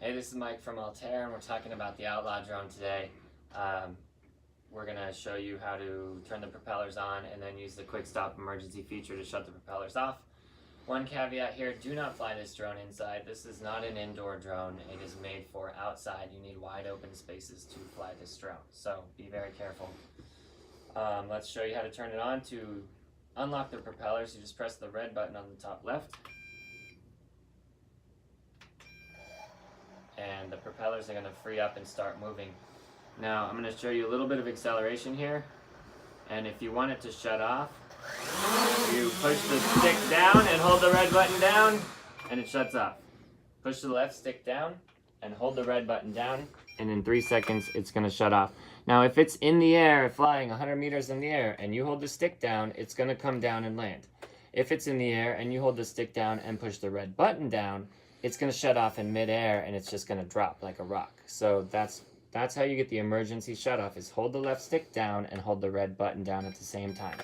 Hey, this is Mike from Altair, and we're talking about the Outlaw drone today. We're going to show you how to turn the propellers on and then use the quick stop emergency feature to shut the propellers off. One caveat here, do not fly this drone inside. This is not an indoor drone. It is made for outside. You need wide open spaces to fly this drone, so be very careful. Let's show you how to turn it on. To unlock the propellers, you just press the red button on the top left, and the propellers are going to free up and start moving. Now I'm going to show you a little bit of acceleration here, and if you want it to shut off, you push the stick down and hold the red button down, and it shuts off. Push the left stick down and hold the red button down, and in 3 seconds it's going to shut off. Now if it's in the air, flying 100 meters in the air, and you hold the stick down, it's going to come down and land. If it's in the air and you hold the stick down and push the red button down, it's going to shut off in midair and it's just going to drop like a rock. So that's how you get the emergency shut off, is hold the left stick down and hold the red button down at the same time.